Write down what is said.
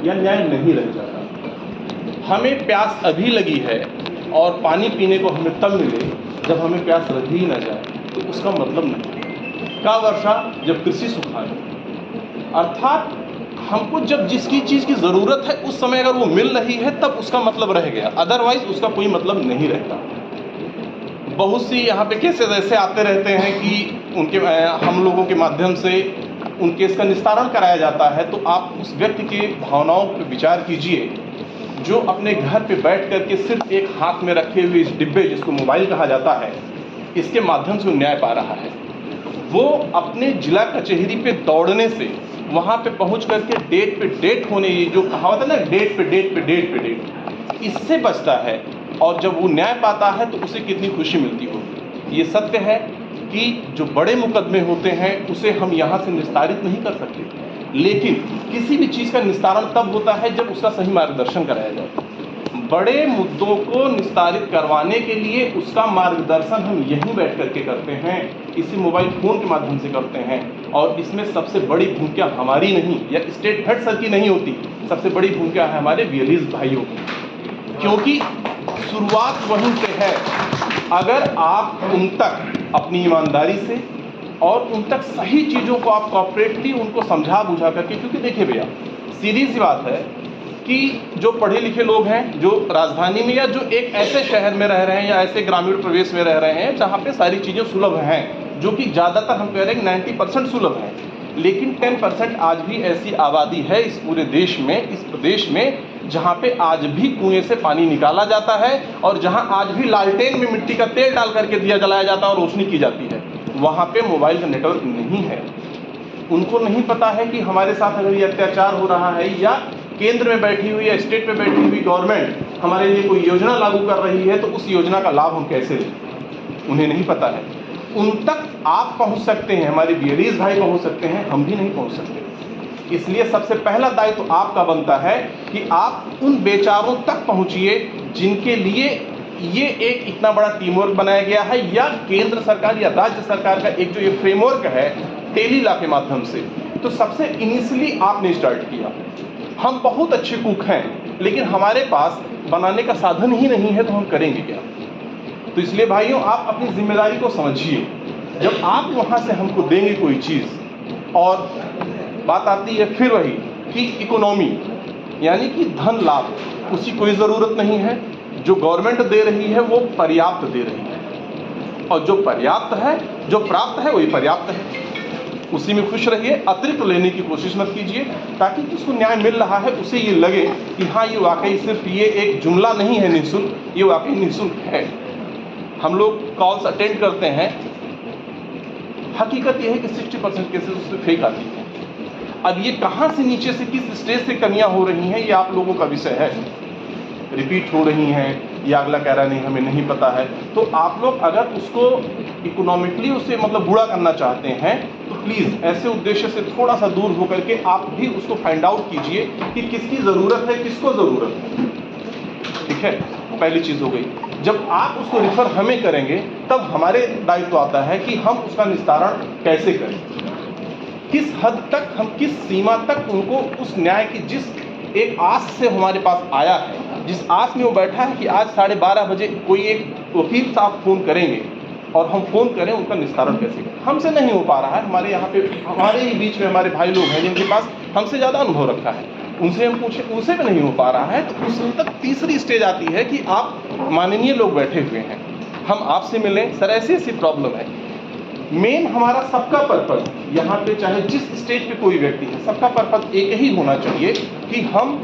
या न्याय नहीं रह जाता। हमें प्यास अभी लगी है और पानी पीने को हमें तब मिले जब हमें प्यास लगी ही ना जाए, तो उसका मतलब नहीं। का वर्षा जब कृषि सुखाए, अर्थात हमको जब जिसकी चीज़ की ज़रूरत है उस समय अगर वो मिल रही है तब उसका मतलब रह गया, अदरवाइज उसका कोई मतलब नहीं रहता। बहुत सी यहाँ पे केसेस ऐसे आते रहते हैं कि उनके हम लोगों के माध्यम से उन केस का निस्तारण कराया जाता है। तो आप उस व्यक्ति के भावनाओं पर विचार कीजिए जो अपने घर पे बैठ करके सिर्फ एक हाथ में रखे हुए इस डिब्बे जिसको मोबाइल कहा जाता है, इसके माध्यम से वो न्याय पा रहा है। वो अपने जिला कचहरी पे दौड़ने से वहाँ पे पहुँच करके डेट पे डेट होने, ये जो कहावत है ना, डेट पे डेट पे डेट पे डेट, इससे बचता है। और जब वो न्याय पाता है तो उसे कितनी खुशी मिलती होगी। ये सत्य है कि जो बड़े मुकदमे होते हैं उसे हम यहाँ से निस्तारित नहीं कर सकते, लेकिन किसी भी चीज़ का निस्तारण तब होता है जब उसका सही मार्गदर्शन कराया जाए। बड़े मुद्दों को निस्तारित करवाने के लिए उसका मार्गदर्शन हम यहीं बैठ करके करते हैं, इसी मोबाइल फ़ोन के माध्यम से करते हैं। और इसमें सबसे बड़ी भूमिका हमारी नहीं या स्टेट हेड सर की नहीं होती, सबसे बड़ी भूमिका है हमारे वीएलईज भाइयों की, क्योंकि शुरुआत वहीं से है। अगर आप उन तक अपनी ईमानदारी से और उन तक सही चीज़ों को आप कॉपरेटली उनको समझा बुझा करके, क्योंकि देखिए भैया, सीधी सी बात है कि जो पढ़े लिखे लोग हैं, जो राजधानी में या जो एक ऐसे शहर में रह रहे हैं या ऐसे ग्रामीण प्रदेश में रह रहे हैं जहाँ पे सारी चीज़ें सुलभ हैं, जो कि ज़्यादातर हम कह रहे हैं 90% सुलभ हैं, लेकिन 10% आज भी ऐसी आबादी है इस पूरे देश में, इस प्रदेश में, जहाँ पे आज भी कुएं से पानी निकाला जाता है और जहाँ आज भी लालटेन में मिट्टी का तेल डाल करके दिया जलाया जाता है और रोशनी की जाती है। वहाँ पे मोबाइल का नेटवर्क नहीं है। उनको नहीं पता है कि हमारे साथ अगर ये अत्याचार हो रहा है या केंद्र में बैठी हुई या स्टेट में बैठी हुई गवर्नमेंट हमारे लिए कोई योजना लागू कर रही है तो उस योजना का लाभ हम कैसे लें, उन्हें नहीं पता है। उन तक आप पहुंच सकते हैं, हमारे वीएलईज भाई पहुंच सकते हैं, हम भी नहीं पहुंच सकते। इसलिए सबसे पहला दायित्व तो आपका बनता है कि आप उन बेचारों तक पहुंचिए जिनके लिए ये एक इतना बड़ा टीम वर्क बनाया गया है, या केंद्र सरकार या राज्य सरकार का एक जो ये फ्रेमवर्क है टेली लॉ के माध्यम से। तो सबसे इनिशियली आपने स्टार्ट किया। हम बहुत अच्छे कुक हैं, लेकिन हमारे पास बनाने का साधन ही नहीं है, तो हम करेंगे क्या? तो इसलिए भाइयों, आप अपनी जिम्मेदारी को समझिए। जब आप वहाँ से हमको देंगे कोई चीज़, और बात आती है फिर वही कि इकोनॉमी यानी कि धन लाभ, उसकी कोई ज़रूरत नहीं है। जो गवर्नमेंट दे रही है वो पर्याप्त दे रही है, और जो पर्याप्त है, जो प्राप्त है, वही पर्याप्त है। उसी में खुश रहिए, अतिरिक्त लेने की कोशिश मत कीजिए, ताकि जिसको न्याय मिल रहा है उसे ये लगे कि हाँ, ये वाकई सिर्फ ये एक जुमला नहीं है निःशुल्क, ये वाकई निःशुल्क है। हम लोग कॉल्स अटेंड करते हैं, हकीकत ये है कि 60% केसेस उसमें फेक आती है। अब ये कहाँ से, नीचे से, किस स्टेज से कमियाँ हो रही हैं, ये आप लोगों का विषय है। रिपीट हो रही हैं या अगला कह रहा नहीं हमें नहीं पता है, तो आप लोग अगर उसको इकोनॉमिकली उसे मतलब बुरा करना चाहते हैं तो प्लीज़ ऐसे उद्देश्य से थोड़ा सा दूर होकर के आप भी उसको फाइंड आउट कीजिए कि किसकी ज़रूरत है, किसको ज़रूरत है। ठीक है, पहली चीज़ हो गई। जब आप उसको रिफ़र हमें करेंगे तब हमारे दायित्व आता है कि हम उसका निस्तारण कैसे करें, किस हद तक, हम किस सीमा तक उनको उस न्याय की जिस एक आस से हमारे पास आया है, जिस आस में वो बैठा है कि आज 12:30 बजे कोई एक वकील साहब फ़ोन करेंगे और हम फ़ोन करें, उनका निस्तारण कैसे करें। हमसे नहीं हो पा रहा है। हमारे यहाँ पे हमारे ही बीच में हमारे भाई लोग हैं जिनके पास हमसे ज़्यादा अनुभव रखा है, उनसे हम पूछे, उनसे भी नहीं हो पा रहा है। तो उस तक तीसरी स्टेज आती है कि आप माननीय लोग बैठे हुए हैं, हम आपसे मिलें, सर ऐसी ऐसी प्रॉब्लम है। मेन हमारा सबका पर्पज़ यहाँ पे, चाहे जिस स्टेज पे कोई व्यक्ति है, सबका पर्पज़ एक ही होना चाहिए कि हम